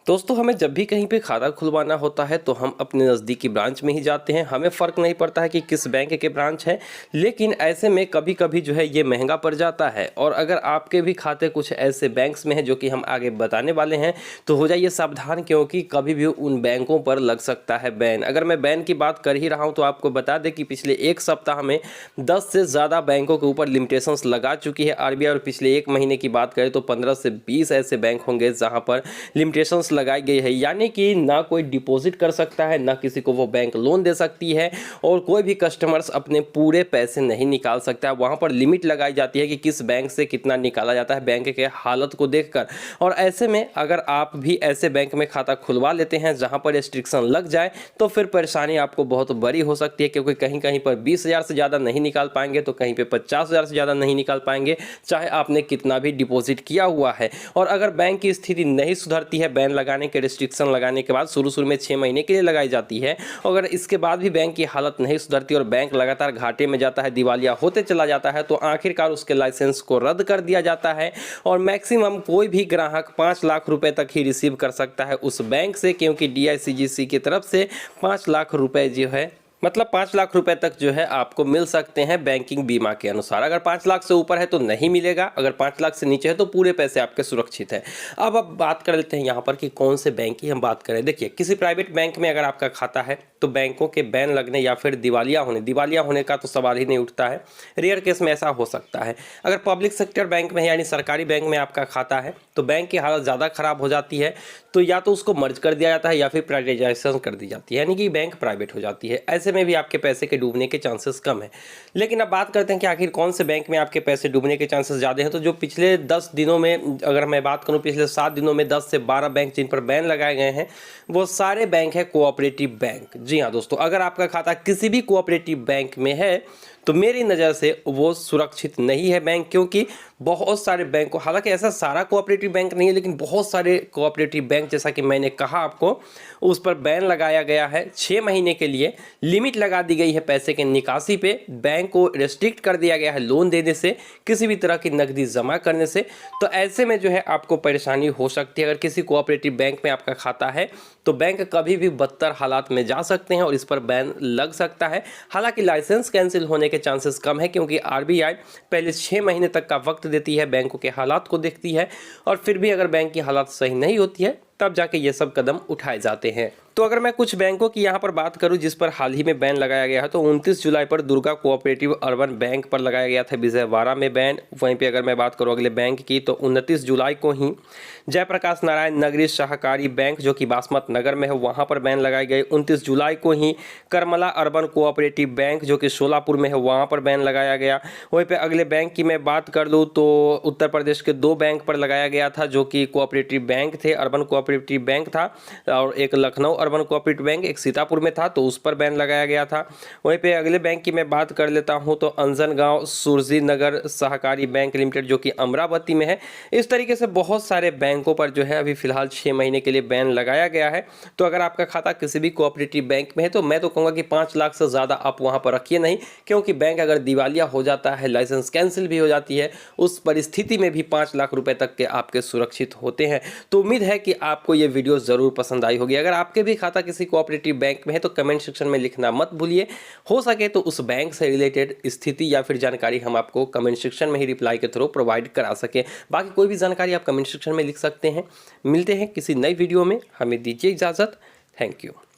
दोस्तों, हमें जब भी कहीं पे खाता खुलवाना होता है तो हम अपने नज़दीकी ब्रांच में ही जाते हैं। हमें फ़र्क नहीं पड़ता है कि किस बैंक के ब्रांच है, लेकिन ऐसे में कभी कभी जो है ये महंगा पड़ जाता है। और अगर आपके भी खाते कुछ ऐसे बैंक्स में हैं जो कि हम आगे बताने वाले हैं, तो हो जाइए सावधान, क्योंकि कभी भी उन बैंकों पर लग सकता है बैन। अगर मैं बैन की बात कर ही रहा हूँ तो आपको बता दें कि पिछले एक सप्ताह में 10 से ज़्यादा बैंकों के ऊपर लिमिटेशंस लगा चुकी है आरबीआई। और पिछले एक महीने की बात करें तो 15 से 20 ऐसे बैंक होंगे जहाँ पर लिमिटेशंस लगाई गई है, यानी कि ना कोई डिपॉजिट कर सकता है, ना किसी को वो बैंक लोन दे सकती है, और कोई भी कस्टमर्स अपने पूरे पैसे नहीं निकाल सकता है। वहाँ पर लिमिट लगाई जाती है कि किस बैंक से कितना निकाला जाता है, बैंक के हालत को देखकर। और ऐसे में अगर आप भी ऐसे बैंक में खाता खुलवा लेते हैं जहाँ पर रिस्ट्रिक्शन लग जाए, तो फिर परेशानी आपको बहुत बड़ी हो सकती है, क्योंकि कहीं कहीं पर 20,000 से ज़्यादा नहीं निकाल पाएंगे, तो कहीं पर 50,000 से ज़्यादा नहीं निकाल पाएंगे, चाहे आपने कितना भी डिपॉजिट किया हुआ है। और अगर बैंक की स्थिति नहीं सुधरती है, बैन लगाने के रिस्ट्रिक्शन लगाने के बाद शुरू में 6 महीने के लिए लगाई जाती है, अगर इसके बाद भी बैंक की हालत नहीं सुधरती और बैंक लगातार घाटे में जाता है, दिवालिया होते चला जाता है, तो आखिरकार उसके लाइसेंस को रद्द कर दिया जाता है। और मैक्सिमम कोई भी ग्राहक 5 लाख रुपए तक ही रिसीव कर सकता है उस बैंक से, क्योंकि डीआईसीजीसी की तरफ से 5 लाख रुपए जो है, मतलब 5 लाख रुपए तक जो है आपको मिल सकते हैं बैंकिंग बीमा के अनुसार। अगर 5 लाख से ऊपर है तो नहीं मिलेगा, अगर 5 लाख से नीचे है तो पूरे पैसे आपके सुरक्षित है। अब बात कर लेते हैं यहाँ पर कि कौन से बैंक की हम बात करें। देखिए, किसी प्राइवेट बैंक में अगर आपका खाता है तो बैंकों के बैन लगने या फिर दिवालिया होने का तो सवाल ही नहीं उठता है। रेयर केस में ऐसा हो सकता है। अगर पब्लिक सेक्टर बैंक में यानी सरकारी बैंक में आपका खाता है तो बैंक की हालत ज़्यादा खराब हो जाती है, तो या तो उसको मर्ज कर दिया जाता है या फिर प्राइवेटाइजेशन कर दी जाती है, यानी कि बैंक प्राइवेट हो जाती है। ऐसे में भी आपके पैसे के डूबने के चांसेस कम है। लेकिन अब बात करते हैं कि आखिर कौन से बैंक में आपके पैसे डूबने के चांसेस ज़्यादा हैं। तो जो पिछले 10 दिनों में, अगर मैं बात करूं पिछले 7 दिनों में 10 से 12 बैंक जिन पर बैन लगाए गए हैं, वो सारे बैंक है कोऑपरेटिव बैंक। जी हाँ दोस्तों, अगर आपका खाता किसी भी कोऑपरेटिव बैंक में है तो मेरी नज़र से वो सुरक्षित नहीं है बैंक, क्योंकि बहुत सारे बैंक, हालांकि ऐसा सारा कोऑपरेटिव बैंक नहीं है, लेकिन बहुत सारे कोऑपरेटिव बैंक, जैसा कि मैंने कहा आपको, उस पर बैन लगाया गया है। 6 महीने के लिए लिमिट लगा दी गई है पैसे के निकासी पे, बैंक को रेस्ट्रिक्ट कर दिया गया है लोन देने से, किसी भी तरह की नकदी जमा करने से। तो ऐसे में जो है आपको परेशानी हो सकती है। अगर किसी कोऑपरेटिव बैंक में आपका खाता है तो बैंक कभी भी बदतर हालात में जा सकते हैं और इस पर बैन लग सकता है। हालांकि लाइसेंस कैंसिल होने के चांसेस कम है, क्योंकि आरबीआई पहले 6 महीने तक का वक्त देती है, बैंकों के हालात को देखती है, और फिर भी अगर बैंक की हालात सही नहीं होती है तब जाके ये सब कदम उठाए जाते हैं। तो अगर मैं कुछ बैंकों की यहाँ पर बात करूँ जिस पर हाल ही में बैन लगाया गया है, तो 29 जुलाई पर दुर्गा कोऑपरेटिव अर्बन बैंक पर लगाया गया था विजयवाड़ा में बैन। वहीं पे अगर मैं बात करूँ अगले बैंक की, तो 29 जुलाई को ही जयप्रकाश नारायण नगरी सहकारी बैंक जो कि बासमत नगर में है, वहाँ पर बैन लगाई गई। 29 जुलाई को ही करमला अर्बन कोऑपरेटिव बैंक जो कि सोलापुर में है, वहाँ पर बैन लगाया गया। वहीं पर अगले बैंक की मैं बात कर लूँ तो उत्तर प्रदेश के 2 बैंक पर लगाया गया था जो कि कोऑपरेटिव बैंक थे, अर्बन कोऑपरेटिव बैंक था, और एक लखनऊ अर्बन कोऑपरेटिव बैंक, एक सीतापुर में था, तो उस पर बैन लगाया गया था। वहीं पे अगले बैंक की मैं बात कर लेता हूं तो अंजनगांव सुरजी नगर सहकारी बैंक लिमिटेड जो कि अमरावती में है। इस तरीके से बहुत सारे बैंकों पर जो है अभी फिलहाल 6 महीने के लिए बैन लगाया गया है। तो अगर आपका खाता किसी भी कोऑपरेटिव बैंक में है तो मैं तो कहूँगा कि 5 लाख से ज़्यादा आप वहाँ पर रखिए नहीं, क्योंकि बैंक अगर दिवालिया हो जाता है, लाइसेंस कैंसिल भी हो जाती है, उस परिस्थिति में भी 5 लाख रुपए तक के आपके सुरक्षित होते हैं। तो उम्मीद है कि आपको ये वीडियो ज़रूर पसंद आई होगी। अगर आपके भी खाता किसी कोऑपरेटिव बैंक में है तो कमेंट सेक्शन में लिखना मत भूलिए। हो सके तो उस बैंक से रिलेटेड स्थिति या फिर जानकारी हम आपको कमेंट सेक्शन में ही रिप्लाई के थ्रू प्रोवाइड करा सके। बाकी कोई भी जानकारी आप कमेंट सेक्शन में लिख सकते हैं। मिलते हैं किसी नई वीडियो में, हमें दीजिए इजाज़त। Thank you.